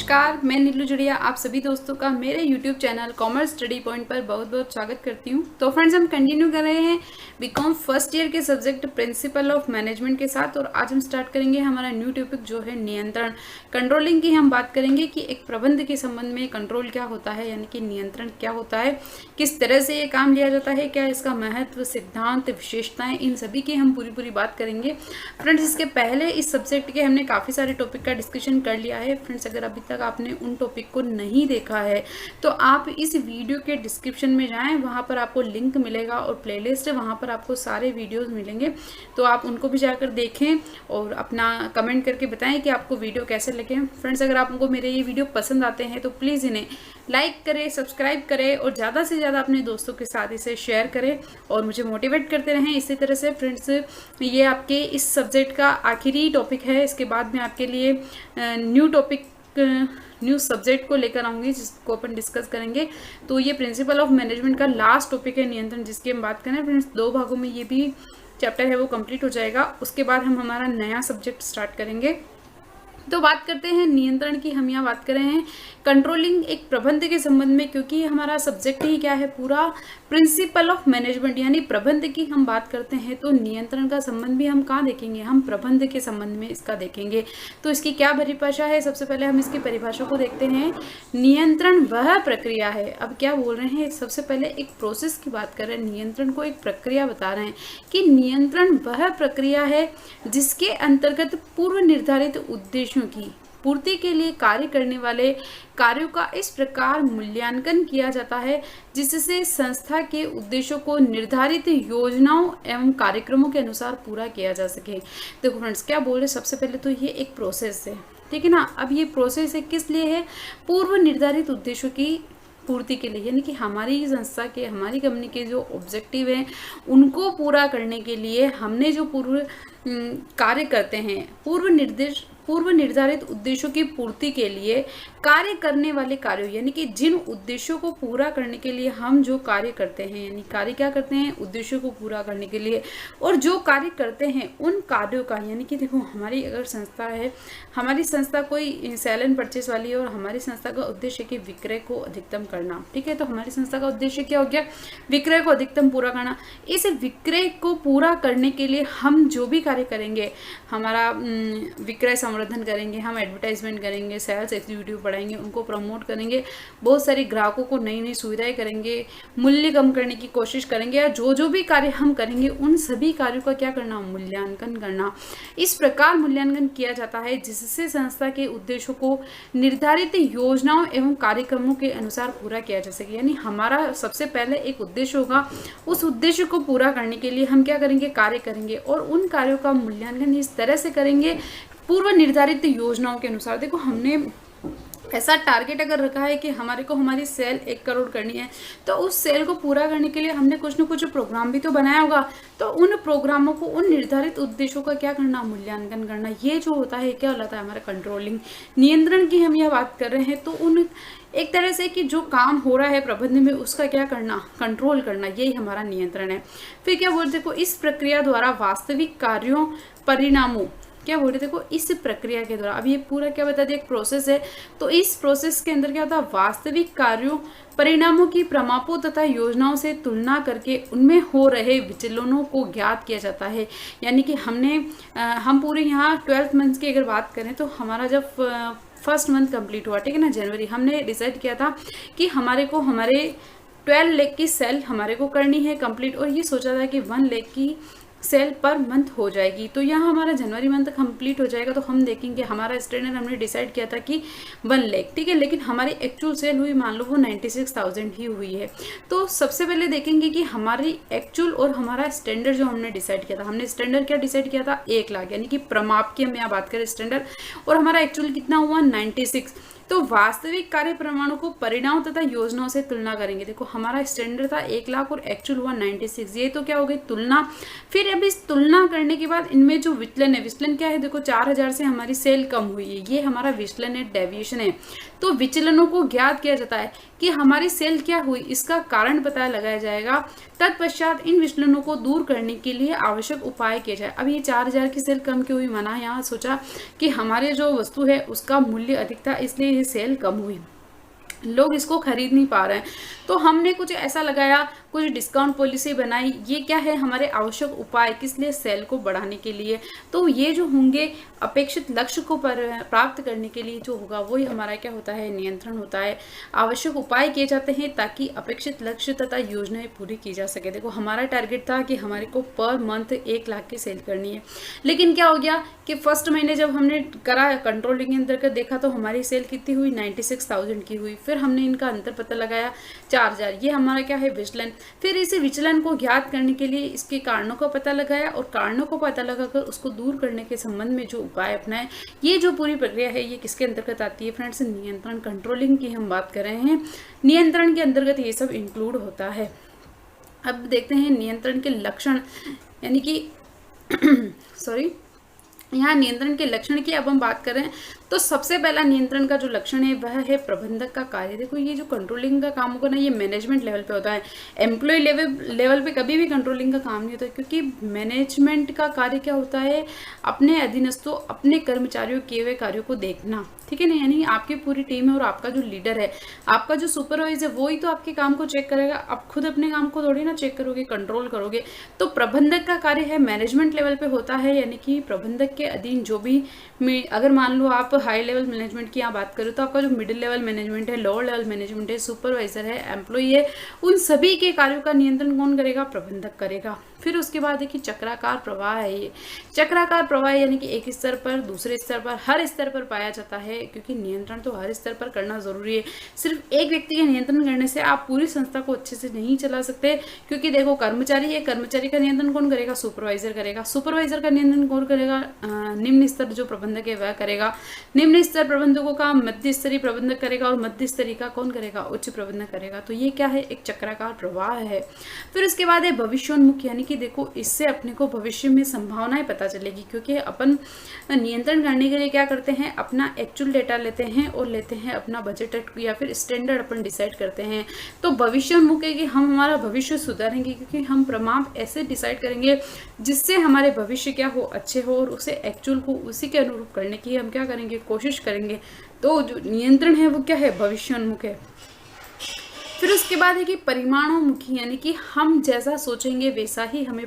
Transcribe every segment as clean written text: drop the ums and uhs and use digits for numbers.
नमस्कार, मैं नीलू जुड़िया आप सभी दोस्तों का मेरे YouTube channel commerce study point पर बहुत बहुत स्वागत करती हूँ। तो फ्रेंड्स, हम कंटिन्यू कर रहे हैं बीकॉम फर्स्ट ईयर के सब्जेक्ट प्रिंसिपल ऑफ मैनेजमेंट के साथ। और आज हम स्टार्ट करेंगे हमारा न्यू टॉपिक जो है नियंत्रण, कंट्रोलिंग की। हम बात करेंगे कि एक प्रबंध के संबंध में कंट्रोल क्या होता है, यानी कि नियंत्रण क्या होता है, किस तरह से ये काम लिया जाता है, क्या इसका महत्व, सिद्धांत, विशेषताएं, इन सभी की हम पूरी बात करेंगे। फ्रेंड्स, इसके पहले इस सब्जेक्ट के हमने काफ़ी सारे टॉपिक का डिस्कशन कर लिया है। फ्रेंड्स, अगर अभी तक आपने उन टॉपिक को नहीं देखा है तो आप इस वीडियो के डिस्क्रिप्शन में जाएं, वहां पर आपको लिंक मिलेगा और प्लेलिस्ट है, वहां पर आपको सारे वीडियोस मिलेंगे। तो आप उनको भी जाकर देखें और अपना कमेंट करके बताएं कि आपको वीडियो कैसे लगे। फ्रेंड्स, अगर आपको मेरे ये वीडियो पसंद आते हैं तो प्लीज़ इन्हें लाइक करें, सब्सक्राइब करें और ज़्यादा से ज़्यादा अपने दोस्तों के साथ इसे शेयर करें और मुझे मोटिवेट करते रहें इसी तरह से। फ्रेंड्स, ये आपके इस सब्जेक्ट का आखिरी टॉपिक है। इसके बाद मैं आपके लिए न्यू सब्जेक्ट को लेकर आऊँगी जिसको अपन डिस्कस करेंगे। तो ये प्रिंसिपल ऑफ मैनेजमेंट का लास्ट टॉपिक है नियंत्रण, जिसकी हम बात करें। फ्रेंड्स, 2 भागों में ये भी चैप्टर है वो कंप्लीट हो जाएगा। उसके बाद हम हमारा नया सब्जेक्ट स्टार्ट करेंगे। तो बात करते हैं नियंत्रण की। हम यहाँ बात कर रहे हैं कंट्रोलिंग एक प्रबंध के संबंध में, क्योंकि हमारा सब्जेक्ट ही क्या है, पूरा प्रिंसिपल ऑफ मैनेजमेंट यानी प्रबंध की हम बात करते हैं। तो नियंत्रण का संबंध भी हम कहाँ देखेंगे, हम प्रबंध के संबंध में इसका देखेंगे। तो इसकी क्या परिभाषा है, सबसे पहले हम इसकी परिभाषा को देखते हैं। नियंत्रण वह प्रक्रिया है, अब क्या बोल रहे हैं, सबसे पहले एक प्रोसेस की बात कर रहे हैं, नियंत्रण को एक प्रक्रिया बता रहे हैं कि नियंत्रण वह प्रक्रिया है जिसके अंतर्गत पूर्व निर्धारित उद्देश्यों की पूर्ति के लिए कार्य करने वाले कार्यों का इस प्रकार मूल्यांकन किया जाता है जिससे संस्था के उद्देश्यों को निर्धारित योजनाओं एवं कार्यक्रमों के अनुसार पूरा किया जा सके। देखो फ्रेंड्स, क्या बोल रहे, सबसे पहले तो ये एक प्रोसेस है, ठीक है ना। अब ये प्रोसेस है किस लिए है, पूर्व निर्धारित उद्देश्यों की पूर्ति के लिए, यानी कि हमारी संस्था के, हमारी कंपनी के जो ऑब्जेक्टिव हैं उनको पूरा करने के लिए हमने जो कार्य करते हैं, पूर्व निर्धारित उद्देश्यों की पूर्ति के लिए कार्य करने वाले कार्यों, यानी कि जिन उद्देश्यों को पूरा करने के लिए हम जो कार्य करते हैं, यानी कार्य क्या करते हैं, उद्देश्यों को पूरा करने के लिए, और जो कार्य करते हैं उन कार्यों का, यानी कि देखो हमारी अगर संस्था है, हमारी संस्था कोई सेल एंड परचेस वाली है और हमारी संस्था का उद्देश्य है कि विक्रय को अधिकतम करना, ठीक है। तो हमारी संस्था का उद्देश्य क्या हो गया, विक्रय को अधिकतम पूरा करना। इस विक्रय को पूरा करने के लिए हम जो भी कार्य करेंगे, हमारा विक्रय संवर्धन करेंगे, हम एडवर्टाइजमेंट करेंगे, सेल्स एग्जीक्यूटिव पढ़ाएंगे, उनको प्रमोट करेंगे, बहुत सारी ग्राहकों को नई नई सुविधाएं करेंगे, मूल्य कम करने की कोशिश करेंगे, या जो भी कार्य हम करेंगे उन सभी कार्यों का क्या करना, मूल्यांकन करना। इस प्रकार मूल्यांकन किया जाता है जिससे संस्था के उद्देश्यों को निर्धारित योजनाओं एवं कार्यक्रमों के अनुसार पूरा किया जा सके। यानी हमारा सबसे पहले एक उद्देश्य होगा, उस उद्देश्य को पूरा करने के लिए हम क्या करेंगे, कार्य करेंगे, और उन कार्यों का मूल्यांकन इस तरह से करेंगे पूर्व निर्धारित योजनाओं के अनुसार। देखो, हमने ऐसा टारगेट अगर रखा है कि हमारे को हमारी सेल 1 करोड़ करनी है, तो उस सेल को पूरा करने के लिए हमने कुछ न कुछ प्रोग्राम भी तो बनाया होगा। तो उन प्रोग्रामों को, उन निर्धारित उद्देश्यों का क्या करना, मूल्यांकन करना। ये जो होता है क्या होता है, हमारा कंट्रोलिंग, नियंत्रण की हम यह बात कर रहे हैं। तो उन एक तरह से कि जो काम हो रहा है प्रबंध में उसका क्या करना, कंट्रोल करना, यही हमारा नियंत्रण है। फिर क्या बोलते, देखो इस प्रक्रिया द्वारा वास्तविक कार्यों, परिणामों, क्या बोल रहे, देखो इस प्रक्रिया के द्वारा, अब ये पूरा क्या बता दिया, एक प्रोसेस है। तो इस प्रोसेस के अंदर क्या होता है, वास्तविक कार्यों, परिणामों की प्रमापों तथा योजनाओं से तुलना करके उनमें हो रहे विचलनों को ज्ञात किया जाता है। यानी कि हम पूरे यहाँ 12 मंथ्स की अगर बात करें तो हमारा जब फर्स्ट मंथ कंप्लीट हुआ, ठीक है ना, जनवरी, हमने डिसाइड किया था कि हमारे 12 लाख की सेल हमारे को करनी है कंप्लीट, और ये सोचा था कि 1 लाख की सेल पर मंथ हो जाएगी। तो यहाँ हमारा जनवरी मंथ कंप्लीट हो जाएगा। तो हम देखेंगे हमारा स्टैंडर्ड हमने डिसाइड किया था कि 1 लाख, ठीक है, लेकिन हमारी एक्चुअल सेल हुई, मान लो वो 96,000 ही हुई है। तो सबसे पहले देखेंगे कि हमारी एक्चुअल और हमारा स्टैंडर्ड जो हमने डिसाइड किया था, हमने स्टैंडर्ड क्या डिसाइड किया था, 1 लाख, यानी कि प्रमाप की हम यहाँ बात करें स्टैंडर्ड, और हमारा एक्चुअल कितना हुआ, 96। तो वास्तविक कार्य प्रमाणों को परिणाम तथा योजनाओं से तुलना करेंगे। देखो हमारा स्टैंडर्ड था 1 लाख और एक्चुअल हुआ 96, ये तो क्या हो गई, तुलना। फिर अब इस तुलना करने के बाद इनमें जो विचलन है, विचलन क्या है, देखो 4000 से हमारी सेल कम हुई है, ये हमारा विचलन है, डेविएशन है। तो विचलनों को ज्ञात किया जाता है कि हमारी सेल क्या हुई, इसका कारण पता लगाया जाएगा। तत्पश्चात इन विचलनों को दूर करने के लिए आवश्यक उपाय किए जाए। अब ये 4000 की सेल कम क्यों हुई, माना यहाँ सोचा कि हमारे जो वस्तु है उसका मूल्य अधिक था, इसलिए ये सेल कम हुई, लोग इसको खरीद नहीं पा रहे हैं। तो हमने कुछ ऐसा लगाया, कुछ डिस्काउंट पॉलिसी बनाई। ये क्या है, हमारे आवश्यक उपाय, किस लिए, सेल को बढ़ाने के लिए। तो ये जो होंगे अपेक्षित लक्ष्य को प्राप्त करने के लिए जो होगा वही हमारा क्या होता है, नियंत्रण होता है। आवश्यक उपाय किए जाते हैं ताकि अपेक्षित लक्ष्य तथा योजनाएं पूरी की जा सके। देखो हमारा टारगेट था कि हमारे को पर मंथ 1 लाख की सेल करनी है, लेकिन क्या हो गया कि फर्स्ट महीने जब हमने करा कंट्रोलिंग के अंतर्गत देखा तो हमारी सेल कितनी हुई, 96,000 की हुई। फिर हमने इनका अंतर पता लगाया 4000, ये हमारा क्या है, विचलन। फिर इसी विचलन को ज्ञात करने के लिए इसके कारणों का पता लगाया और कारणों को पता लगाकर उसको दूर करने के संबंध में जो उपाय अपनाए। ये जो पूरी प्रक्रिया है ये किसके अंतर्गत आती है फ्रेंड्स, नियंत्रण, कंट्रोलिंग की हम बात कर रहे हैं। नियंत्रण के अंतर्गत ये सब इंक्लूड होता है। अब देखते हैं नियंत्रण के लक्षण, यानी कि सॉरी, यहाँ नियंत्रण के लक्षण की अब हम बात करें तो सबसे पहला नियंत्रण का जो लक्षण है वह है प्रबंधक का कार्य। देखो ये जो कंट्रोलिंग का काम होगा ना, ये मैनेजमेंट लेवल पे होता है, एम्प्लॉय लेवल पे कभी भी कंट्रोलिंग का काम नहीं होता, क्योंकि मैनेजमेंट का कार्य क्या होता है, अपने अधीनस्थों, अपने कर्मचारियों किए हुए कार्यों को देखना, ठीक है ना। यानी आपकी पूरी टीम है और आपका जो लीडर है, आपका जो सुपरवाइजर है, वो ही तो आपके काम को चेक करेगा। आप खुद अपने काम को थोड़ी ना चेक करोगे, कंट्रोल करोगे। तो प्रबंधक का कार्य है मैनेजमेंट लेवल पे होता है, यानी कि प्रबंधक के अधीन जो भी, अगर मान लो आप हाई लेवल मैनेजमेंट की यहाँ बात करो तो आपका जो मिडिल लेवल मैनेजमेंट है, लोअर लेवल मैनेजमेंट है, सुपरवाइजर है, एम्प्लॉय है, उन सभी के कार्यों का नियंत्रण कौन करेगा, प्रबंधक करेगा। फिर उसके बाद देखिए चक्राकार प्रवाह है। ये चक्राकार प्रवाह यानी कि एक स्तर पर, दूसरे स्तर पर, हर स्तर पर पाया जाता है, क्योंकि नियंत्रण तो हर स्तर पर करना जरूरी है। सिर्फ एक व्यक्ति के नियंत्रण करने से आप पूरी संस्था को अच्छे से नहीं चला सकते, क्योंकि देखो कर्मचारी है, कर्मचारी का नियंत्रण कौन करेगा, सुपरवाइजर करेगा। सुपरवाइजर का नियंत्रण कौन करेगा, निम्न स्तर जो प्रबंधक है वह करेगा। निम्न स्तर प्रबंधकों का मध्य स्तरीय प्रबंधक करेगा और मध्य स्तरीय का कौन करेगा, उच्च प्रबंधक करेगा। तो ये क्या है, एक चक्राकार प्रवाह है। फिर उसके बाद है भविष्योन्मुख, यानी कि देखो इससे अपने को भविष्य में संभावनाएं पता चलेगी, क्योंकि अपन नियंत्रण करने के लिए क्या करते हैं, अपना एक्चुअल डेटा लेते हैं और लेते हैं अपना बजट या फिर स्टैंडर्ड अपन डिसाइड करते हैं। तो भविष्योन्मुख है कि हम हमारा भविष्य सुधारेंगे, क्योंकि हम प्रमाण ऐसे डिसाइड करेंगे जिससे हमारे भविष्य क्या हो, अच्छे हो, और उसे एक्चुअल को उसी के अनुरूप करने की हम क्या करेंगे, कोशिश करेंगे। तो जो नियंत्रण है वो क्या है, भविष्योन्मुख है। फिर उसके बाद है कि परिमाणोन्मुखी, यानी कि हम जैसा सोचेंगे वैसा ही हमें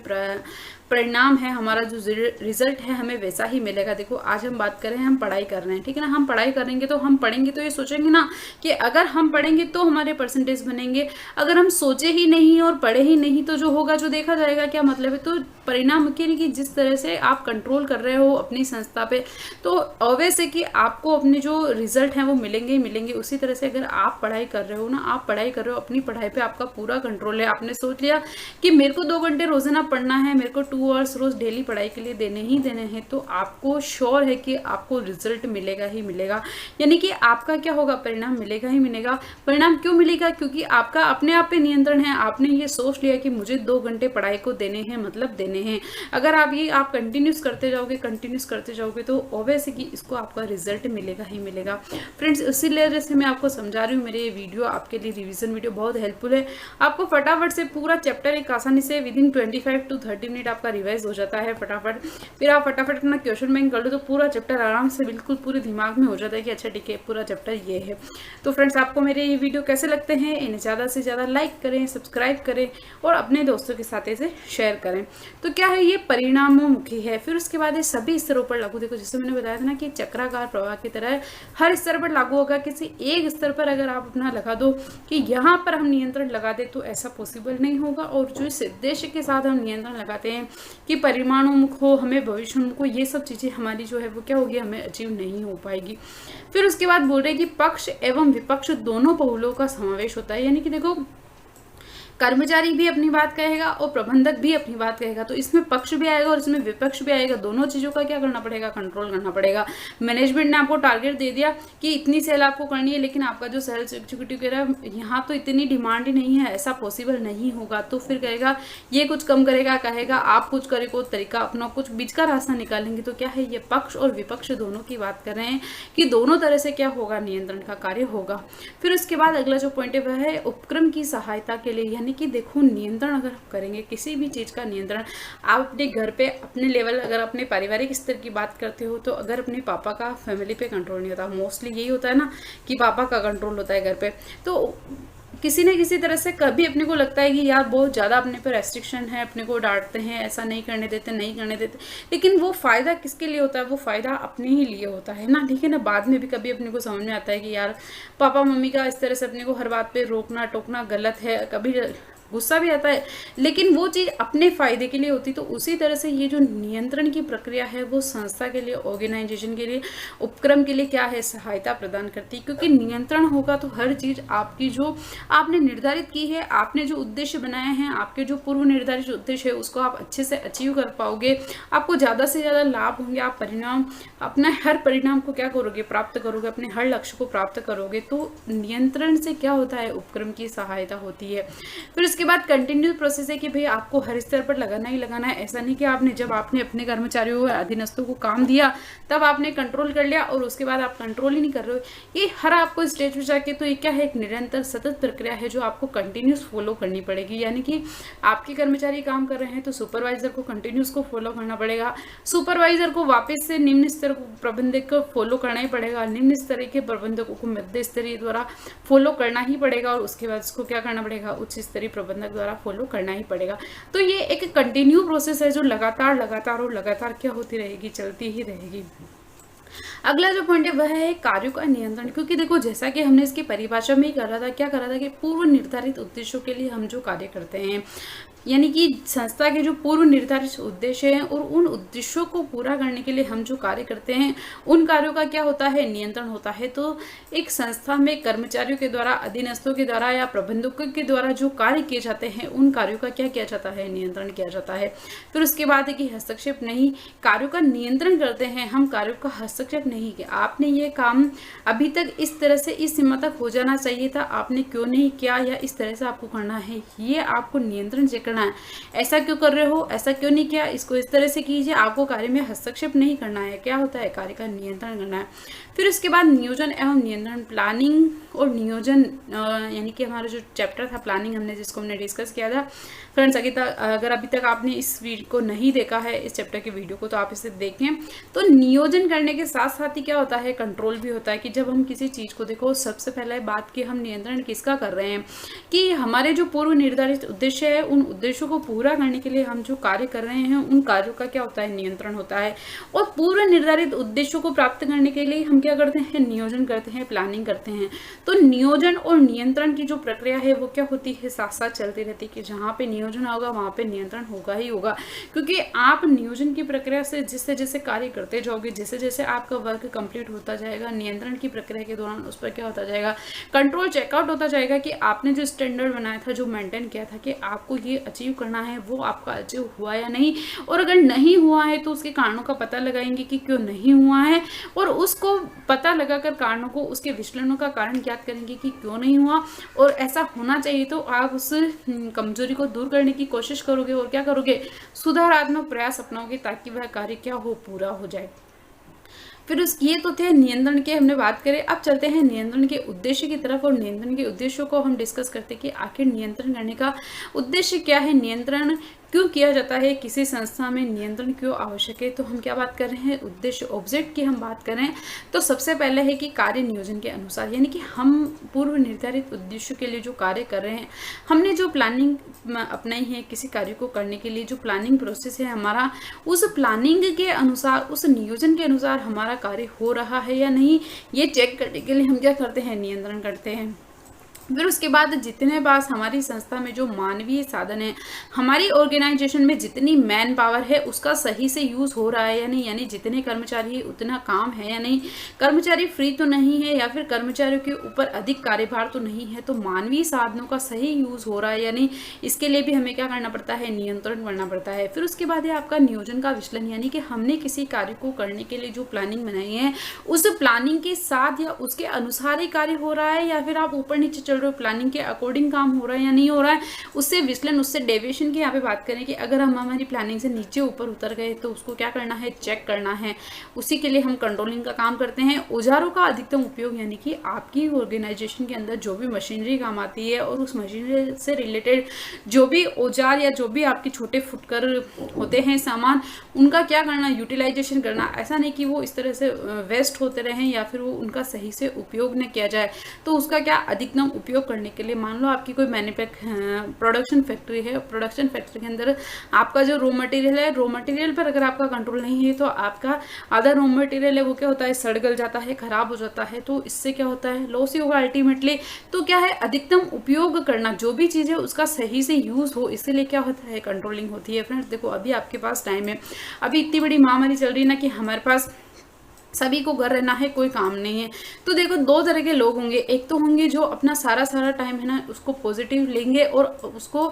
परिणाम है, हमारा जो रिजल्ट है हमें वैसा ही मिलेगा। देखो आज हम बात कर रहे हैं, हम पढ़ाई कर रहे हैं, ठीक है ना। हम पढ़ाई करेंगे तो हम पढ़ेंगे तो ये सोचेंगे ना कि अगर हम पढ़ेंगे तो हमारे परसेंटेज बनेंगे। अगर हम सोचे ही नहीं और पढ़े ही नहीं तो जो होगा जो देखा जाएगा, क्या मतलब है। तो परिणाम यानी कि जिस तरह से आप कंट्रोल कर रहे हो अपनी संस्था पे, तो ऑब्वियस है कि आपको अपने जो रिजल्ट हैं वो मिलेंगे ही मिलेंगे। उसी तरह से अगर आप पढ़ाई कर रहे हो ना, आप पढ़ाई कर रहे हो, अपनी पढ़ाई पे आपका पूरा कंट्रोल है, आपने सोच लिया कि मेरे को 2 घंटे रोजाना पढ़ना है, मेरे को 2 आवर्स रोज डेली पढ़ाई के लिए देने ही देने हैं, तो आपको श्योर है कि आपको रिजल्ट मिलेगा ही मिलेगा। यानी कि आपका क्या होगा, परिणाम मिलेगा ही मिलेगा। परिणाम क्यों मिलेगा, क्योंकि आपका अपने आप पे नियंत्रण है। आपने ये सोच लिया कि मुझे 2 घंटे पढ़ाई को देने हैं, मतलब देने हैं। अगर आप कंटिन्यूस करते जाओगे तो ऑब्वियस है कि इसको आपका रिजल्ट मिलेगा ही मिलेगा। फ्रेंड्स इसीलिए जैसे मैं आपको समझा रही हूँ, मेरे ये वीडियो आपके लिए रिवीजन वीडियो बहुत हेल्पफुल है। आपको फटाफट से पूरा चैप्टर एक आसानी से विदिन 25 to 30 मिनट आपका रिवाइज हो जाता है फटाफट। फिर आप फटाफट अपना क्वेश्चन बैंक कर लो तो पूरा चैप्टर आराम से बिल्कुल पूरे दिमाग में हो जाता है कि अच्छा ठीक है पूरा चैप्टर ये है। तो फ्रेंड्स आपको मेरे ये वीडियो कैसे लगते हैं, इन्हें ज़्यादा से ज़्यादा लाइक करें, सब्सक्राइब करें और अपने दोस्तों के साथ इसे शेयर करें। तो क्या है, ये परिणामोन्मुखी है। फिर उसके बाद ये सभी स्तरों पर लागू, देखो जैसे मैंने बताया था ना कि चक्राकार प्रवाह की तरह हर स्तर पर लागू होगा। किसी एक स्तर पर अगर आप अपना लगा दो कि यहाँ पर हम नियंत्रण लगा दे तो ऐसा पॉसिबल नहीं होगा। और जो इस उद्देश्य के साथ हम नियंत्रण लगाते हैं कि परिमाणोन्मुख हो, हमें भविष्योन्मुख हो, ये सब चीज़ें हमारी जो है वो क्या होगी, हमें अचीव नहीं हो पाएगी। फिर उसके बाद बोल रहे कि पक्ष एवं विपक्ष दोनों पहलुओं का समावेश होता है। यानी कि देखो कर्मचारी भी अपनी बात कहेगा और प्रबंधक भी अपनी बात कहेगा। तो इसमें पक्ष भी आएगा और इसमें विपक्ष भी आएगा, दोनों चीज़ों का क्या करना पड़ेगा, कंट्रोल करना पड़ेगा। मैनेजमेंट ने आपको टारगेट दे दिया कि इतनी सेल आपको करनी है, लेकिन आपका जो सेल्स एग्जीक्यूटिव कह रहा है यहाँ तो इतनी डिमांड ही नहीं है, ऐसा पॉसिबल नहीं होगा, तो फिर कहेगा ये कुछ कम करेगा, कहेगा आप कुछ करे को तरीका अपना, कुछ बीच का रास्ता निकालेंगे। तो क्या है, ये पक्ष और विपक्ष दोनों की बात कर रहे हैं कि दोनों तरह से क्या होगा, नियंत्रण का कार्य होगा। फिर उसके बाद अगला जो पॉइंट है वह है उपक्रम की सहायता के लिए, यानी कि देखो नियंत्रण अगर हम करेंगे किसी भी चीज़ का नियंत्रण, आप अपने घर पे अपने लेवल, अगर अपने पारिवारिक स्तर की बात करते हो तो अगर अपने पापा का फैमिली पे कंट्रोल नहीं होता, मोस्टली यही होता है ना कि पापा का कंट्रोल होता है घर पे, तो किसी न किसी तरह से कभी अपने को लगता है कि यार बहुत ज़्यादा अपने पे रेस्ट्रिक्शन है, अपने को डांटते हैं, ऐसा नहीं करने देते, नहीं करने देते, लेकिन वो फ़ायदा किसके लिए होता है, वो फ़ायदा अपने ही लिए होता है ना। ठीक है ना, बाद में भी कभी अपने को समझ में आता है कि यार पापा मम्मी का इस तरह से अपने को हर बात पे रोकना टोकना गलत है, कभी गुस्सा भी आता है, लेकिन वो चीज़ अपने फ़ायदे के लिए होती। तो उसी तरह से ये जो नियंत्रण की प्रक्रिया है वो संस्था के लिए, ऑर्गेनाइजेशन के लिए, उपक्रम के लिए क्या है, सहायता प्रदान करती है। क्योंकि नियंत्रण होगा तो हर चीज़ आपकी जो आपने निर्धारित की है, आपने जो उद्देश्य बनाए हैं, आपके जो पूर्व निर्धारित उद्देश्य है उसको आप अच्छे से अचीव कर पाओगे, आपको ज़्यादा से ज़्यादा लाभ होंगे, आप परिणाम अपना हर परिणाम को क्या करोगे, प्राप्त करोगे, अपने हर लक्ष्य को प्राप्त करोगे। तो नियंत्रण से क्या होता है, उपक्रम की सहायता होती है। फिर उसके बाद कंटिन्यू प्रोसेस है कि भाई आपको हर स्तर पर लगाना ही लगाना है। ऐसा नहीं कि आपने जब आपने अपने कर्मचारियों अधीनस्थों को काम दिया तब आपने कंट्रोल कर लिया और उसके बाद आप कंट्रोल ही नहीं कर रहे हो। ये हर आपको स्टेज पे जाके, तो ये क्या है, एक निरंतर सतत प्रक्रिया है जो आपको कंटिन्यूस फॉलो करनी पड़ेगी। यानी कि आपके कर्मचारी काम कर रहे हैं तो सुपरवाइजर को कंटिन्यूस को फॉलो करना पड़ेगा, सुपरवाइजर को वापस से निम्न स्तर प्रबंधक को फॉलो करना ही पड़ेगा, निम्न स्तर के प्रबंधकों को मध्य स्तरीय द्वारा फॉलो करना ही पड़ेगा और उसके बाद इसको क्या करना पड़ेगा, उच्च स्तरीय प्रबंधक द्वारा फॉलो करना ही पड़ेगा। तो ये एक कंटिन्यू प्रोसेस है जो लगातार और लगातार क्या होती रहेगी, चलती ही रहेगी। अगला जो पॉइंट है वह है कार्यों का नियंत्रण। क्योंकि देखो जैसा कि हमने इसकी परिभाषा में ही करा था, क्या करा था कि पूर्व निर्धारित उद्देश्यों के लिए हम जो कार्य करते हैं, यानी कि संस्था के जो पूर्व निर्धारित उद्देश्य हैं और उन उद्देश्यों को पूरा करने के लिए हम जो कार्य करते हैं उन कार्यों का क्या होता है, नियंत्रण होता है। तो एक संस्था में कर्मचारियों के द्वारा, अधीनस्थों के द्वारा या प्रबंधकों के द्वारा जो कार्य किए जाते हैं उन कार्यों का क्या किया जाता है, नियंत्रण किया जाता है। फिर उसके बाद है कि हस्तक्षेप नहीं, कार्यों का नियंत्रण करते हैं हम, कार्यों का हस्तक्षेप नहीं किया। आपने ये काम अभी तक इस तरह से इस सीमा तक हो जाना चाहिए था, आपने क्यों नहीं किया, या इस तरह से आपको करना है, ये आपको नियंत्रण से करना है। ऐसा क्यों कर रहे हो, ऐसा क्यों नहीं किया, इसको इस तरह से कीजिए। आपको कार्य में हस्तक्षेप नहीं करना है, क्या होता है, कार्य का नियंत्रण करना है। फिर उसके बाद नियोजन एवं नियंत्रण, प्लानिंग और नियोजन, यानी कि हमारा जो चैप्टर था प्लानिंग हमने जिसको हमने डिस्कस किया था। फ्रेंड्स अगर अभी तक आपने इस वीडियो को नहीं देखा है, इस चैप्टर के वीडियो को, तो आप इसे देखें। तो नियोजन करने के साथ साथ ही क्या होता है, कंट्रोल भी होता है। कि जब हम किसी चीज़ को, देखो सबसे पहले बात की हम नियंत्रण किसका कर रहे हैं, कि हमारे जो पूर्व निर्धारित उद्देश्य है उन उद्देश्यों को पूरा करने के लिए हम जो कार्य कर रहे हैं उन कार्यों का क्या होता है, नियंत्रण होता है। और पूर्व निर्धारित उद्देश्यों को प्राप्त करने के लिए हम क्या करते हैं, नियोजन करते हैं, प्लानिंग करते हैं। तो नियोजन और नियंत्रण की जो प्रक्रिया है वो क्या होती है, साथ साथ चलती रहती है। कि जहाँ पे नियोजन होगा वहाँ पे नियंत्रण होगा ही होगा। क्योंकि आप नियोजन की प्रक्रिया से जैसे जैसे कार्य करते जाओगे, जैसे जैसे आपका वर्क कंप्लीट होता जाएगा, नियंत्रण की प्रक्रिया के दौरान उस पर क्या होता जाएगा, कंट्रोल चेकआउट होता जाएगा कि आपने जो स्टैंडर्ड बनाया था, जो मेंटेन किया था कि आपको ये अचीव करना है, वो आपका अचीव हुआ या नहीं। और अगर नहीं हुआ है तो उसके कारणों का पता लगाएंगे कि क्यों नहीं हुआ है, और उसको पता लगाकर कारणों को, उसके विश्लेषणों का कारण ज्ञात करेंगे कि क्यों नहीं हुआ और ऐसा होना चाहिए। तो आप उस कमजोरी को दूर करने की कोशिश करोगे और क्या करोगे, सुधारात्मक प्रयास अपनाओगे ताकि वह कार्य क्या हो, पूरा हो जाए। फिर ये तो थे नियंत्रण के, हमने बात करें। अब चलते हैं नियंत्रण के उद्देश्य की तरफ, और नियंत्रण के उद्देश्यों को हम डिस्कस करते हैं कि आखिर नियंत्रण करने का उद्देश्य क्या है, नियंत्रण क्यों किया जाता है, किसी संस्था में नियंत्रण क्यों आवश्यक है। तो हम क्या बात कर रहे हैं, उद्देश्य ऑब्जेक्ट की हम बात कर रहे हैं। तो सबसे पहले है कि कार्य नियोजन के अनुसार, यानी कि हम पूर्व निर्धारित उद्देश्यों के लिए जो कार्य कर रहे हैं, हमने जो प्लानिंग अपनाई है किसी कार्य को करने के लिए, जो प्लानिंग प्रोसेस है हमारा, उस प्लानिंग के अनुसार, उस नियोजन के अनुसार हमारा कार्य हो रहा है या नहीं, ये चेक करने के लिए हम क्या करते हैं, नियंत्रण करते हैं। फिर उसके बाद जितने पास हमारी संस्था में जो मानवीय साधन है, हमारी ऑर्गेनाइजेशन में जितनी मैन पावर है उसका सही से यूज़ हो रहा है या नहीं, यानी जितने कर्मचारी है उतना काम है या नहीं, कर्मचारी फ्री तो नहीं है या फिर कर्मचारियों के ऊपर अधिक कार्यभार तो नहीं है, तो मानवीय साधनों का सही यूज़ हो रहा है या नहीं, इसके लिए भी हमें क्या करना पड़ता है, नियंत्रण करना पड़ता है। फिर उसके बाद है आपका नियोजन का विश्लेषण, यानी कि हमने किसी कार्य को करने के लिए जो प्लानिंग बनाई है उस प्लानिंग के साथ या उसके अनुसार ही कार्य हो रहा है या फिर आप ऊपर नीचे चल रहे हो, प्लानिंग के अकॉर्डिंग काम हो रहा है या नहीं हो रहा है, उससे विचलन, उससे डेविएशन की यहाँ पे बात करें कि अगर हम हमारी प्लानिंग से नीचे ऊपर उतर गए तो उसको क्या करना है, चेक करना है। उसी के लिए हम कंट्रोलिंग का काम करते हैं। औजारों का अधिकतम उपयोग, यानी कि आपकी ऑर्गेनाइजेशन के अंदर जो भी मशीनरी काम आती है और उस मशीनरी से रिलेटेड जो भी औजार या जो भी आपके छोटे फुटकर होते हैं सामान, उनका क्या करना, यूटिलाइजेशन करना। ऐसा नहीं कि वो इस तरह से वेस्ट होते रहें या फिर वो उनका सही से उपयोग न किया जाए, तो उसका क्या अधिकतम उपयोग करने के लिए, मान लो आपकी कोई प्रोडक्शन फैक्ट्री है, प्रोडक्शन फैक्ट्री के अंदर आपका जो रॉ मटेरियल है, रॉ मटेरियल पर अगर आपका कंट्रोल नहीं है तो आपका आधा रॉ मटेरियल है वो क्या होता है, सड़ गल जाता है, खराब हो जाता है, तो इससे क्या होता है, लॉस ही होगा अल्टीमेटली। तो क्या है, अधिकतम उपयोग करना, जो भी चीज़ है उसका सही से यूज़ हो, इसीलिए क्या होता है, कंट्रोलिंग होती है। फ्रेंड्स देखो, अभी आपके पास टाइम है, अभी इतनी बड़ी महामारी चल रही है ना कि हमारे पास सभी को घर रहना है, कोई काम नहीं है, तो देखो दो तरह के लोग होंगे। एक तो होंगे जो अपना सारा टाइम है ना उसको पॉजिटिव लेंगे और उसको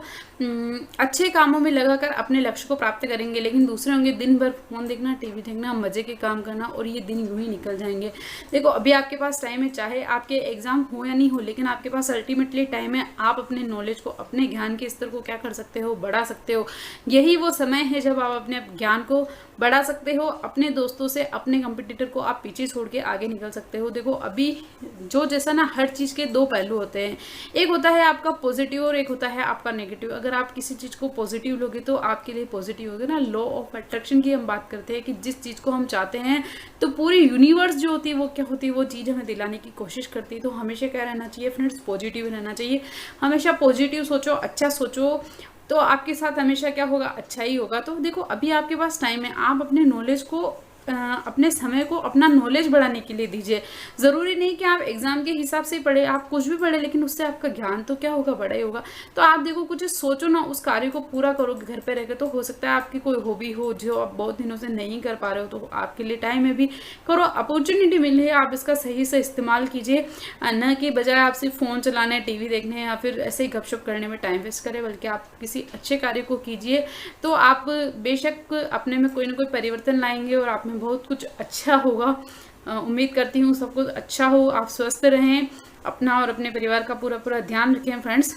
अच्छे कामों में लगाकर अपने लक्ष्य को प्राप्त करेंगे, लेकिन दूसरे होंगे दिन भर फोन देखना, टीवी देखना, मजे के काम करना और ये दिन यूं ही निकल जाएंगे। देखो अभी आपके पास टाइम है, चाहे आपके एग्जाम हो या नहीं हो, लेकिन आपके पास अल्टीमेटली टाइम है। आप अपने नॉलेज को, अपने ज्ञान के स्तर को क्या कर सकते हो, बढ़ा सकते हो। यही वो समय है जब आप अपने ज्ञान को बढ़ा सकते हो, अपने दोस्तों से, अपने कंपटीटर को आप पीछे छोड़ के आगे निकल सकते हो। देखो अभी जो जैसा ना, हर चीज़ के दो पहलू होते हैं, एक होता है आपका पॉजिटिव और एक होता है आपका नेगेटिव। अगर आप किसी चीज़ को पॉजिटिव लोगे तो आपके लिए पॉजिटिव होगा ना। लॉ ऑफ अट्रैक्शन की हम बात करते हैं कि जिस चीज़ को हम चाहते हैं तो पूरी यूनिवर्स जो होती है वो क्या होती है, वो चीज़ हमें दिलाने की कोशिश करती है। तो हमेशा क्या रहना चाहिए फ्रेंड्स, पॉजिटिव रहना चाहिए। हमेशा पॉजिटिव सोचो, अच्छा सोचो, तो आपके साथ हमेशा क्या होगा, अच्छा ही होगा। तो देखो अभी आपके पास टाइम है, आप अपने नॉलेज को, अपने समय को अपना नॉलेज बढ़ाने के लिए दीजिए। ज़रूरी नहीं कि आप एग्जाम के हिसाब से पढ़े, आप कुछ भी पढ़े, लेकिन उससे आपका ज्ञान तो क्या होगा, बड़ा ही होगा। तो आप देखो कुछ सोचो ना, उस कार्य को पूरा करो घर पे रहकर। तो हो सकता है आपकी कोई हॉबी हो जो आप बहुत दिनों से नहीं कर पा रहे हो, तो आपके लिए टाइम है भी, करो। अपॉर्चुनिटी मिली है, आप इसका सही से इस्तेमाल कीजिए, न कि बजाय आप सिर्फ फ़ोन चलाने, टीवी देखने या फिर ऐसे ही गपशप करने में टाइम वेस्ट करें, बल्कि आप किसी अच्छे कार्य को कीजिए। तो आप बेशक अपने में कोई ना कोई परिवर्तन लाएंगे और आप में बहुत कुछ अच्छा होगा। उम्मीद करती हूँ सब कुछ अच्छा हो, आप स्वस्थ रहें, अपना और अपने परिवार का पूरा ध्यान रखें फ्रेंड्स।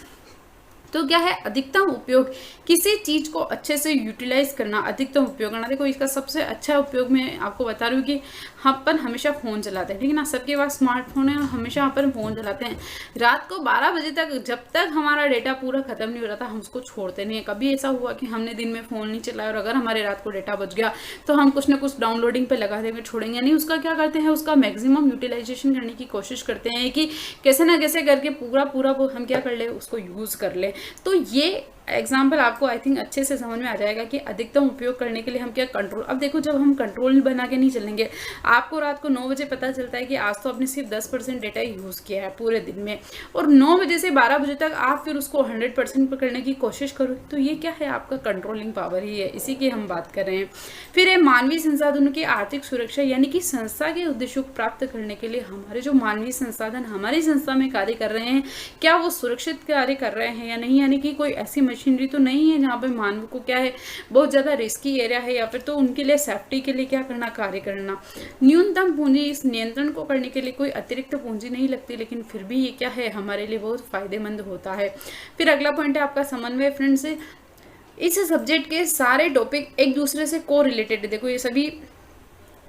तो क्या है, अधिकतम उपयोग, किसी चीज़ को अच्छे से यूटिलाइज करना, अधिकतम उपयोग करना। देखो इसका सबसे अच्छा उपयोग मैं आपको बता रही हूँ कि हम पर हमेशा फ़ोन चलाते हैं, ठीक है ना, सबके पास स्मार्टफोन है, हमेशा हम पर फ़ोन चलाते हैं। रात को 12 बजे तक, जब तक हमारा डेटा पूरा ख़त्म नहीं हो रहा था, हम उसको छोड़ते नहीं है। कभी ऐसा हुआ कि हमने दिन में फ़ोन नहीं चलाया और अगर हमारे रात को डेटा बच गया तो हम कुछ ना कुछ डाउनलोडिंग पर लगा देंगे, छोड़ेंगे नहीं। उसका क्या करते हैं, उसका मैक्सिमम यूटिलाइजेशन करने की कोशिश करते हैं कि कैसे ना कैसे करके पूरा हम क्या कर ले, उसको यूज़ कर ले। तो ये एग्जाम्पल आपको आई थिंक अच्छे से समझ में आ जाएगा कि अधिकतम उपयोग करने के लिए हम क्या कंट्रोल। अब देखो जब हम कंट्रोल बना के नहीं चलेंगे, आपको रात को 9 बजे पता चलता है कि आज तो आपने सिर्फ 10% डेटा यूज़ किया है पूरे दिन में, और 9 बजे से 12 बजे तक आप फिर उसको 100% पर करने की कोशिश करो, तो ये क्या है, आपका कंट्रोलिंग पावर ही है। इसी की हम बात कर रहे हैं। फिर है मानवीय संसाधनों की आर्थिक सुरक्षा, यानी कि संस्था के उद्देश्यों को प्राप्त करने के लिए हमारे जो मानवीय संसाधन हमारी संस्था में कार्य कर रहे हैं, क्या वो सुरक्षित कार्य कर रहे हैं या नहीं, यानी कि कोई ऐसी मशीनरी तो नहीं है जहाँ पे मानव को क्या है, बहुत ज़्यादा रिस्की एरिया है, या फिर तो उनके लिए सेफ्टी के लिए क्या करना, कार्य करना। न्यूनतम पूंजी, इस नियंत्रण को करने के लिए कोई अतिरिक्त पूंजी नहीं लगती, लेकिन फिर भी ये क्या है, हमारे लिए बहुत फायदेमंद होता है। फिर अगला पॉइंट है आपका समन्वय। फ्रेंड्स इस सब्जेक्ट के सारे टॉपिक एक दूसरे से को रिलेटेड है। देखो ये सभी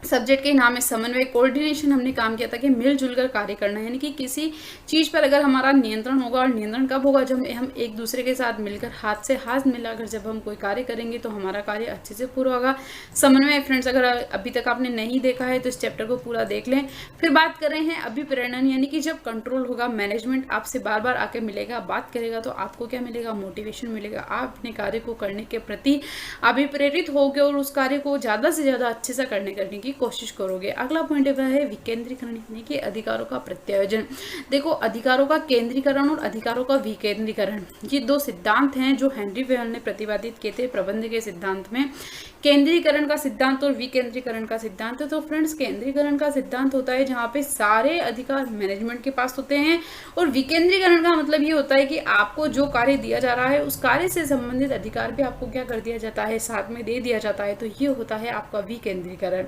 सब्जेक्ट के नाम है समन्वय, कोऑर्डिनेशन। हमने काम किया था कि मिलजुल कर कार्य करना, यानी कि किसी चीज़ पर अगर हमारा नियंत्रण होगा, और नियंत्रण कब होगा, जब हम एक दूसरे के साथ मिलकर, हाथ से हाथ मिलाकर जब हम कोई कार्य करेंगे तो हमारा कार्य अच्छे से पूरा होगा। समन्वय फ्रेंड्स अगर अभी तक आपने नहीं देखा है तो इस चैप्टर को पूरा देख लें। फिर बात कर रहे हैं अभिप्रेरण, यानी कि जब कंट्रोल होगा, मैनेजमेंट आपसे बार बार आके मिलेगा, बात करेगा, तो आपको क्या मिलेगा, मोटिवेशन मिलेगा। आप अपने कार्य को करने के प्रति अभिप्रेरित होगे और उस कार्य को ज़्यादा से ज़्यादा अच्छे से करने की की कोशिश करोगे। अगला पॉइंट वह है विकेंद्रीकरण यानी कि अधिकारों का प्रत्यायोजन। देखो, अधिकारों का केंद्रीकरण और अधिकारों का विकेंद्रीकरण, ये दो सिद्धांत हैं जो हेनरी फेयल ने प्रतिपादित किए थे प्रबंध के सिद्धांत में। केंद्रीकरण का सिद्धांत और विकेंद्रीकरण का सिद्धांत। तो फ्रेंड्स, केंद्रीकरण का सिद्धांत होता है जहाँ पे सारे अधिकार मैनेजमेंट के पास होते हैं, और विकेंद्रीकरण का मतलब ये होता है कि आपको जो कार्य दिया जा रहा है उस कार्य से संबंधित अधिकार भी आपको क्या कर दिया जाता है, साथ में दे दिया जाता है। तो ये होता है आपका विकेंद्रीकरण।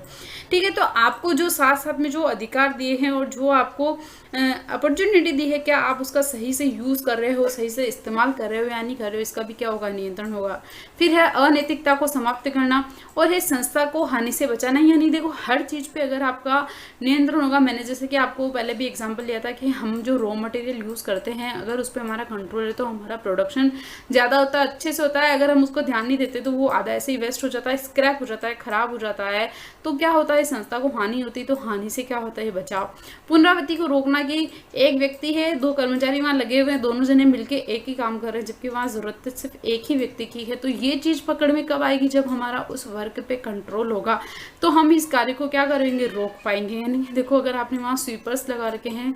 ठीक है, तो आपको जो साथ साथ में जो अधिकार दिए हैं और जो आपको अपॉर्चुनिटी दी है, क्या आप उसका सही से यूज कर रहे हो, सही से इस्तेमाल कर रहे हो या नहीं कर रहे हो, इसका भी क्या होगा, नियंत्रण होगा। फिर है अनैतिकता को समाप्त करना, और है संस्था को हानि से बचाना। यानी देखो, हर चीज पे अगर आपका नियंत्रण होगा, मैंने जैसे कि आपको पहले भी एग्जांपल लिया था कि हम जो रॉ मटेरियल यूज करते हैं, अगर उस पर हमारा कंट्रोल है तो हमारा प्रोडक्शन ज्यादा होता है, अच्छे से होता है। अगर हम उसको ध्यान नहीं देते तो वो आधा ऐसे ही वेस्ट हो जाता है, स्क्रैप हो जाता है, खराब हो जाता है। तो क्या होता है, संस्था को हानि होती है। तो हानि से क्या होता है, बचाव। पुनरावृत्ति को रोकना, कि एक व्यक्ति है, दो कर्मचारी वहां लगे हुए हैं, दोनों जने मिलके एक ही काम कर रहे हैं, जबकि वहां जरूरत सिर्फ एक ही व्यक्ति की है। तो ये चीज पकड़ में कब आएगी, जब हमारा उस वर्क पे कंट्रोल होगा, तो हम इस कार्य को क्या करेंगे, रोक पाएंगे। यानी देखो, अगर आपने वहां स्वीपर्स लगा रखे हैं,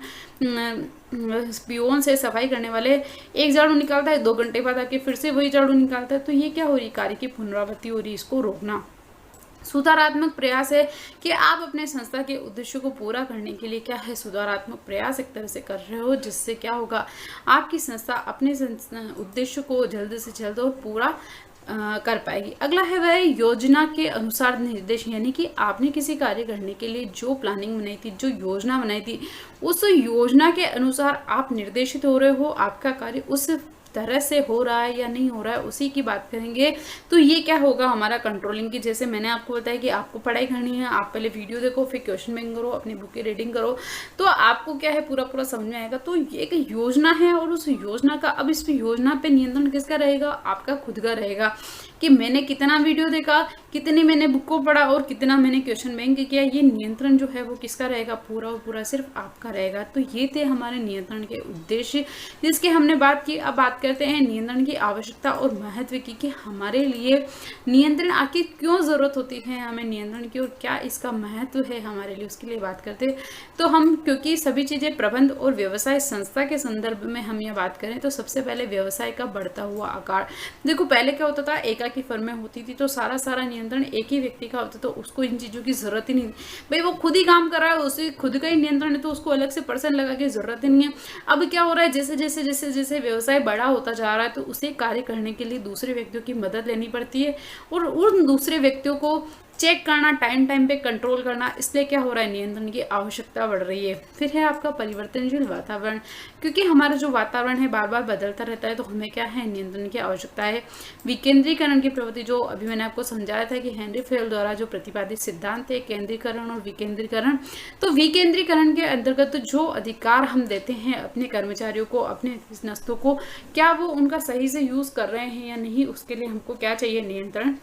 पियोन से सफाई करने वाले, एक झाड़ू निकालता है, 2 घंटे बाद आके फिर से वही झाड़ू निकालता है, तो ये क्या हो रही, कार्य की पुनरावृत्ति हो रही, इसको रोकना। सुधारात्मक प्रयास है कि आप अपने संस्था के उद्देश्य को पूरा करने के लिए क्या है, सुधारात्मक प्रयास एक तरह से कर रहे हो, जिससे क्या होगा, आपकी संस्था अपने उद्देश्य को जल्द से जल्द और पूरा कर पाएगी। अगला है वह योजना के अनुसार निर्देश, यानी कि आपने किसी कार्य करने के लिए जो प्लानिंग बनाई थी, जो योजना बनाई थी, उस योजना के अनुसार आप निर्देशित हो रहे हो, आपका कार्य उस तरह से हो रहा है या नहीं हो रहा है, उसी की बात करेंगे। तो ये क्या होगा, हमारा कंट्रोलिंग की। जैसे मैंने आपको बताया कि आपको पढ़ाई करनी है, आप पहले वीडियो देखो, फिर क्वेश्चन बैंक करो, अपनी बुक की रीडिंग करो, तो आपको क्या है, पूरा पूरा समझ में आएगा। तो ये एक योजना है, और उस योजना का, अब इस योजना पे नियंत्रण किसका रहेगा, आपका खुद का रहेगा, कि मैंने कितना वीडियो देखा, कितनी मैंने बुक को पढ़ा और कितना मैंने क्वेश्चन बैंक किया। ये नियंत्रण जो है वो किसका रहेगा, पूरा और पूरा सिर्फ आपका रहेगा। तो ये थे हमारे नियंत्रण के उद्देश्य, जिसकी हमने बात की। अब बात करते हैं नियंत्रण की आवश्यकता और महत्व की, कि हमारे लिए नियंत्रण आखिर क्यों जरूरत होती है हमें नियंत्रण की, और क्या इसका महत्व है हमारे लिए, उसके लिए बात करते हैं। तो हम, क्योंकि सभी चीजें प्रबंध और व्यवसाय संस्था के संदर्भ में हम ये बात करें, तो सबसे पहले व्यवसाय का बढ़ता हुआ आकार। देखो, पहले क्या होता था, की फर्में होती थी, तो सारा नियंत्रण एक ही व्यक्ति का होता, तो उसको इन चीजों की जरूरत ही नहीं। भाई वो खुद ही काम कर रहा है, उसे खुद का ही नियंत्रण है, तो उसको अलग से पर्सन लगा के जरूरत ही नहीं है। अब क्या हो रहा है, जैसे जैसे जैसे जैसे व्यवसाय बड़ा होता जा रहा है, तो उसे कार्य करने के लिए दूसरे व्यक्तियों की मदद लेनी पड़ती है, और उन दूसरे व्यक्तियों को चेक करना, टाइम पे कंट्रोल करना, इसलिए क्या हो रहा है, नियंत्रण की आवश्यकता बढ़ रही है। फिर है आपका परिवर्तनशील वातावरण, क्योंकि हमारा जो वातावरण है बार बार बदलता रहता है, तो हमें क्या है, नियंत्रण की आवश्यकता है। विकेंद्रीकरण की प्रवृत्ति, जो अभी मैंने आपको समझाया था कि हेनरी फेयल द्वारा जो प्रतिपादित सिद्धांत है, केंद्रीकरण और विकेंद्रीकरण। तो विकेंद्रीकरण के अंतर्गत जो अधिकार हम देते हैं अपने कर्मचारियों को, अपने अधीनस्थों को, क्या वो उनका सही से यूज कर रहे हैं या नहीं, उसके लिए हमको क्या चाहिए, नियंत्रण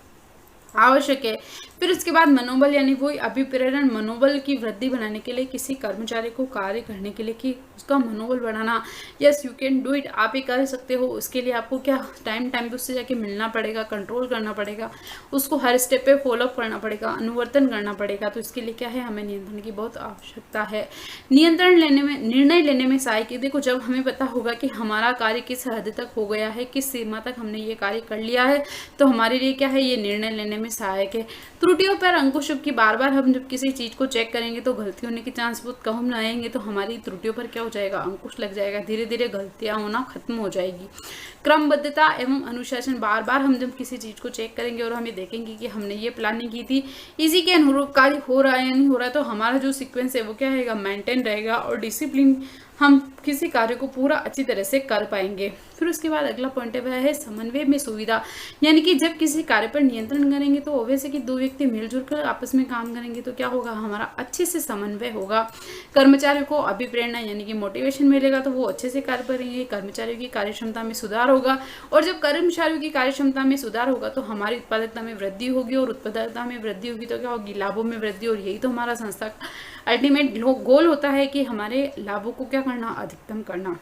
आवश्यक है। फिर उसके बाद मनोबल, यानी वो अभिप्रेरण, मनोबल की वृद्धि बनाने के लिए, किसी कर्मचारी को कार्य करने के लिए, कि उसका मनोबल बढ़ाना। Yes, you can do it, आप ही कर सकते हो। उसके लिए आपको क्या, टाइम पे उससे जाके मिलना पड़ेगा, कंट्रोल करना पड़ेगा, उसको हर स्टेप पे फॉलोअप करना पड़ेगा, अनुवर्तन करना पड़ेगा। तो इसके लिए क्या है, हमें नियंत्रण की बहुत आवश्यकता है। नियंत्रण लेने में, निर्णय लेने में सहायक है। देखो, जब हमें पता होगा कि हमारा कार्य किस हद तक हो गया है, किस सीमा तक हमने ये कार्य कर लिया है, तो हमारे लिए क्या है, ये निर्णय लेने में सहायक है। त्रुटियों पर अंकुश, की बार बार हम जब किसी चीज को चेक करेंगे तो गलती होने के चांस बहुत कम आएंगे, तो हमारी त्रुटियों पर क्या हो जाएगा, अंकुश लग जाएगा, धीरे धीरे गलतियां होना खत्म हो जाएगी। क्रमबद्धता एवं अनुशासन, बार बार हम जब किसी चीज को चेक करेंगे और हमें देखेंगे कि हमने ये प्लानिंग की थी, इसी के अनुरूप कार्य हो रहा है या नहीं हो रहा है, तो हमारा जो सीक्वेंस है वो क्या रहेगा, मेंटेन रहेगा, और डिसिप्लिन, हम किसी कार्य को पूरा अच्छी तरह से कर पाएंगे। फिर उसके बाद अगला पॉइंट है समन्वय में सुविधा, यानी कि जब किसी कार्य पर नियंत्रण करेंगे तो ऑब्वियस है कि दो व्यक्ति मिलजुल कर आपस में काम करेंगे, तो क्या होगा, हमारा अच्छे से समन्वय होगा। कर्मचारियों को अभिप्रेरणा, यानी कि मोटिवेशन मिलेगा, तो वो अच्छे से कार्य करेंगे, कर्मचारियों की कार्यक्षमता में सुधार होगा, और जब कर्मचारियों की कार्यक्षमता में सुधार होगा तो हमारी उत्पादकता में वृद्धि होगी, और उत्पादकता में वृद्धि होगी तो क्या होगी, लाभों में वृद्धि। और यही तो हमारा संस्था अल्टीमेट गोल होता है कि हमारे लाभों को क्या करना, अधिकतम करना।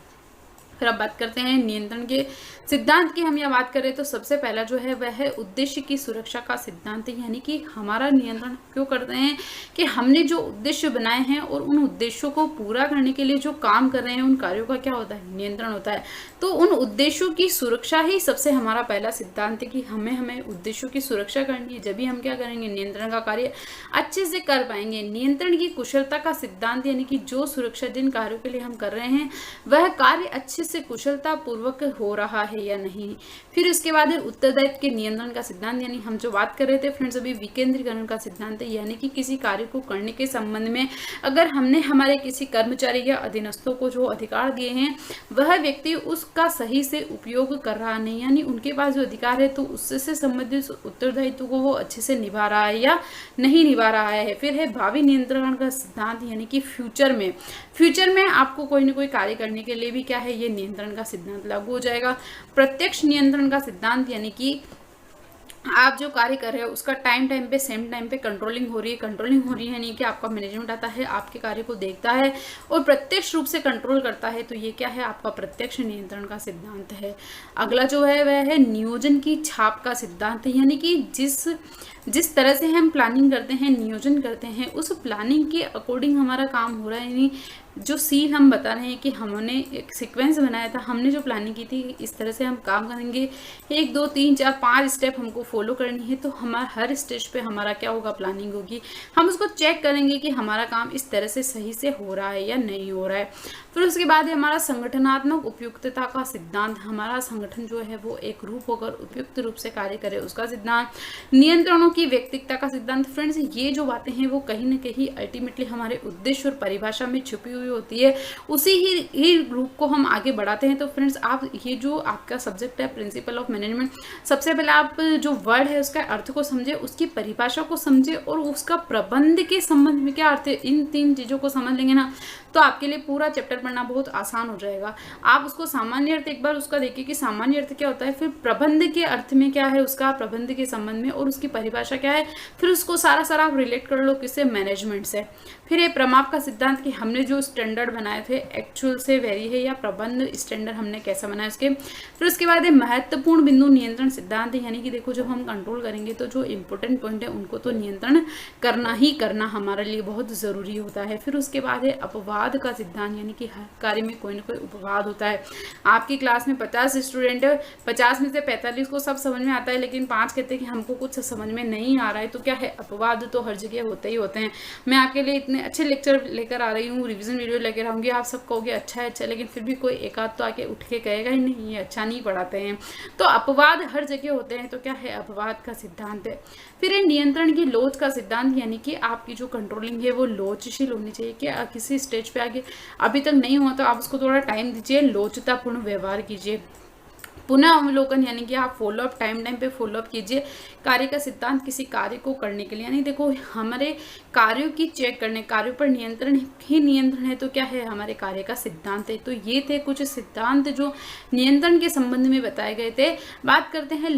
फिर अब बात करते हैं नियंत्रण के सिद्धांत की। हम यहाँ बात करें तो सबसे पहला जो है वह है उद्देश्य की सुरक्षा का सिद्धांत, यानी कि हमारा नियंत्रण क्यों करते हैं कि हमने जो उद्देश्य बनाए हैं और उन उद्देश्यों को पूरा करने के लिए जो काम कर रहे हैं उन कार्यों का क्या होता है, नियंत्रण होता है। तो उन उद्देश्यों की सुरक्षा ही सबसे हमारा पहला सिद्धांत है कि हमें उद्देश्यों की सुरक्षा करनी है, जब भी हम क्या करेंगे, नियंत्रण का कार्य अच्छे से कर पाएंगे। नियंत्रण की कुशलता का सिद्धांत, यानी कि जो सुरक्षा जिन कार्यों के लिए हम कर रहे हैं वह कार्य अच्छे से कुशलता पूर्वक हो रहा है या नहीं। फिर उसके बाद है उत्तरदायित्व के नियंत्रण का सिद्धांत, यानी हम जो बात कर रहे थे फ्रेंड्स अभी विकेंद्रीकरण का सिद्धांत है, यानी कि किसी कार्य को करने के संबंध में अगर हमने हमारे किसी कर्मचारी या अधीनस्थों को जो अधिकार दिए हैं वह व्यक्ति उसका सही से उपयोग कर रहा नहीं, यानी उनके पास जो अधिकार है तो उससे संबंधित उत्तरदायित्व को वो अच्छे से निभा रहा है या नहीं निभा रहा है। फिर है भावी नियंत्रण का सिद्धांत, यानी कि फ्यूचर में आपको कोई ना कोई कार्य करने के लिए भी क्या है, ये नियंत्रण का सिद्धांत लागू हो जाएगा। प्रत्यक्ष नियंत्रण का सिद्धांत, यानी कि आप जो कार्य कर रहे हो उसका टाइम पे सेम टाइम पे कंट्रोलिंग हो रही है, नहीं कि आपका मैनेजमेंट आता है आपके कार्य को देखता है और प्रत्यक्ष रूप से कंट्रोल करता है, तो ये क्या है, आपका प्रत्यक्ष नियंत्रण का सिद्धांत है। अगला जो है वह है नियोजन की छाप का सिद्धांत, यानी कि जिस तरह से हम प्लानिंग करते हैं, नियोजन करते हैं, उस प्लानिंग के अकॉर्डिंग हमारा काम हो रहा है, यानी जो सील हम बता रहे हैं कि हमने एक सीक्वेंस बनाया था, हमने जो प्लानिंग की थी इस तरह से हम काम करेंगे, 1 2 3 4 5 स्टेप हमको फॉलो करनी है, तो हमारा हर स्टेज पे हमारा क्या होगा, प्लानिंग होगी। हम उसको चेक करेंगे कि हमारा काम इस तरह से सही से हो रहा है या नहीं हो रहा है। फिर उसके बाद है हमारा संगठनात्मक उपयुक्तता का सिद्धांत, हमारा संगठन जो है वो एक रूप होकर उपयुक्त रूप से कार्य करे उसका सिद्धांत। नियंत्रणों की व्यक्तिकता का सिद्धांत, फ्रेंड्स ये जो बातें हैं वो कहीं ना कहीं अल्टीमेटली हमारे उद्देश्य और परिभाषा में छुपी हुई होती है, उसी ही रूप को हम आगे बढ़ाते हैं। तो फ्रेंड्स आप ये जो आपका सब्जेक्ट है प्रिंसिपल ऑफ मैनेजमेंट, सबसे पहले आप जो वर्ड है उसका अर्थ को समझे, उसकी परिभाषा को समझे और उसका प्रबंध के संबंध में क्या अर्थ है, इन 3 चीजों को समझ लेंगे ना तो आपके लिए पूरा चैप्टर पढ़ना बहुत आसान हो जाएगा। आप उसको सामान्य अर्थ एक बार उसका देखिए कि सामान्य अर्थ क्या होता है, फिर प्रबंध के अर्थ में क्या है उसका, प्रबंध के संबंध में, और उसकी परिभाषा क्या है, फिर उसको सारा आप रिलेट कर लो किससे, मैनेजमेंट से। फिर ये प्रमाप का सिद्धांत कि हमने जो स्टैंडर्ड बनाए थे एक्चुअल से वेरी है या प्रबंध स्टैंडर्ड हमने कैसा बनाया उसके। फिर उसके बाद महत्वपूर्ण बिंदु नियंत्रण सिद्धांत, यानी कि देखो जब हम कंट्रोल करेंगे तो जो इंपॉर्टेंट पॉइंट है उनको तो नियंत्रण करना ही करना हमारे लिए बहुत जरूरी होता है। फिर उसके बाद है अपवाद का सिद्धांत, यानी कि हर कार्य में कोई ना कोई उपवाद होता है। आपकी क्लास में 50 स्टूडेंट है, 50 में से 45 को सब समझ में आता है, लेकिन 5 कहते हैं कि हमको कुछ समझ में नहीं आ रहा है, तो क्या है, अपवाद तो हर जगह होते ही होते हैं। मैं आपके लिए इतने अच्छे लेक्चर लेकर आ रही हूँ, रिवीजन वीडियो लेकर आऊंगी, आप सब कहोगे अच्छा है अच्छा, लेकिन फिर भी कोई एक आध तो आके उठ के कहेगा ही नहीं ये अच्छा नहीं पढ़ाते हैं। तो अपवाद हर जगह होते हैं, तो क्या है, अपवाद का सिद्धांत है। फिर नियंत्रण की लोच का सिद्धांत, यानी कि आपकी जो कंट्रोलिंग है वो लोचशील होनी चाहिए, कि किसी स्टेज पे आगे अभी तक नहीं हुआ तो आप उसको थोड़ा टाइम दीजिए, लोचतापूर्ण व्यवहार कीजिए। पुनः अवलोकन, यानी कि आप फॉलोअप टाइम पे फॉलोअप कीजिए। कार्य का सिद्धांत, किसी कार्य को करने के लिए, यानी देखो हमारे कार्यों की चेक करने, कार्यों पर नियंत्रण ही नियंत्रण है, तो क्या है, हमारे कार्य का सिद्धांत है। तो ये थे कुछ सिद्धांत जो नियंत्रण के संबंध में बताए गए थे। बात करते हैं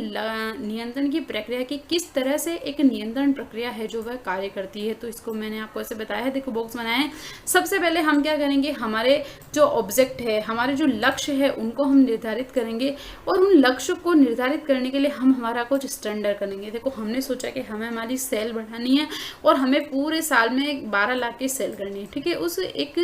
नियंत्रण की प्रक्रिया की, किस तरह से एक नियंत्रण प्रक्रिया है जो वह कार्य करती है। तो इसको मैंने आपको ऐसे बताया है, देखो बॉक्स बनाया है। सबसे पहले हम क्या करेंगे, हमारे जो ऑब्जेक्ट है, हमारे जो लक्ष्य है उनको हम निर्धारित करेंगे, और उन लक्ष्य को निर्धारित करने के लिए हम हमारा कुछ स्टैंडर्ड करेंगे। देखो हमने सोचा कि हमें हमारी सेल बढ़ानी है और हमें पूरे साल में 12 लाख की सेल करनी है, ठीक है। उस एक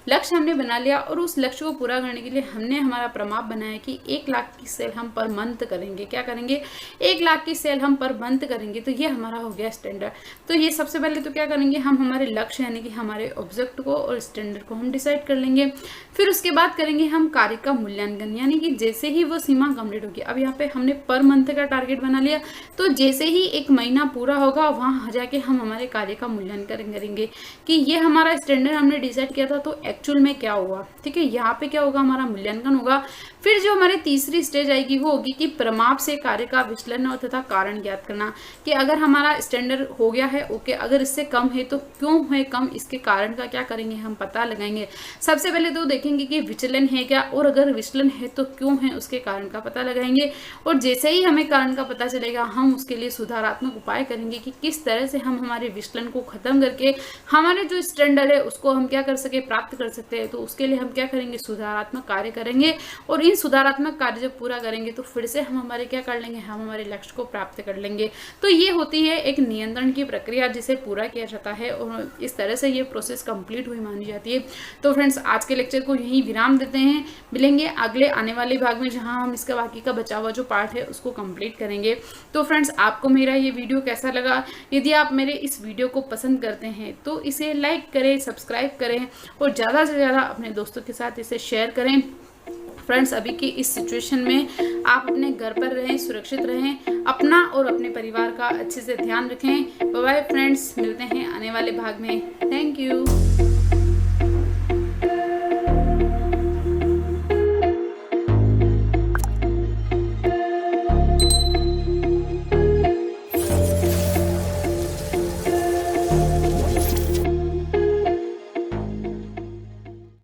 लक्ष्य हमने बना लिया और उस लक्ष्य को पूरा करने के लिए हमने हमारा प्रमाप बनाया कि 1 लाख की सेल हम पर मंथ करेंगे। क्या करेंगे, 1 लाख की सेल हम पर मंथ करेंगे। तो ये हमारा हो गया स्टैंडर्ड। तो ये सबसे पहले तो क्या करेंगे, हम हमारे लक्ष्य यानी कि हमारे ऑब्जेक्ट को और स्टैंडर्ड को हम डिसाइड कर लेंगे। फिर उसके बाद करेंगे हम कार्य का मूल्यांकन, यानी कि जैसे ही वो सीमा कंप्लीट होगी, अब यहाँ पे हमने पर मंथ का टारगेट बना लिया, तो जैसे ही 1 महीना पूरा होगा वहां जाके हम हमारे कार्य का मूल्यांकन करेंगे कि ये हमारा स्टैंडर्ड हमने डिसाइड किया था तो एक्चुअल में क्या हुआ, ठीक है। यहाँ पे क्या होगा, हमारा मूल्यांकन होगा। फिर जो हमारी तीसरी स्टेज आएगी वो होगी कि प्रमाप से कार्य का विश्लेषण और तथा कारण ज्ञात करना, कि अगर हमारा स्टैंडर्ड हो गया है ओके, अगर इससे कम है तो क्यों है कम, इसके कारण का क्या करेंगे, हम पता लगाएंगे। सबसे पहले तो देखेंगे कि विचलन है क्या, और अगर विचलन है तो क्यों है, उसके कारण कारण का पता लगाएंगे और जैसे ही हमें कारण का पता चलेगा हम उसके लिए सुधारात्मक उपाय करेंगे कि किस तरह से हम हमारे विचलन को खत्म करके हमारे जो स्टैंडर्ड है उसको हम क्या कर सके, प्राप्त कर सकते हैं। तो उसके लिए हम क्या करेंगे, सुधारात्मक कार्य करेंगे और इन सुधारात्मक कार्य जब पूरा करेंगे तो फिर से हम हमारे क्या कर लेंगे, हम हमारे लक्ष्य को प्राप्त कर लेंगे। तो ये होती है एक नियंत्रण की प्रक्रिया जिसे पूरा किया जाता है और इस तरह से ये प्रोसेस कंप्लीट हुई मानी जाती है। तो फ्रेंड्स आज के लेक्चर को यहीं विराम देते हैं, मिलेंगे अगले आने वाले भाग में जहां हम इसका बाकी का बचा हुआ जो पार्ट है उसको कंप्लीट करेंगे। तो फ्रेंड्स आपको मेरा ये वीडियो कैसा लगा, यदि आप मेरे इस वीडियो को पसंद करते हैं तो इसे लाइक करें, सब्सक्राइब करें और ज़्यादा से ज़्यादा अपने दोस्तों के साथ इसे शेयर करें। फ्रेंड्स अभी की इस सिचुएशन में आप अपने घर पर रहें, सुरक्षित रहें, अपना और अपने परिवार का अच्छे से ध्यान रखें। बाय बाय फ्रेंड्स, मिलते हैं आने वाले भाग में। Thank you.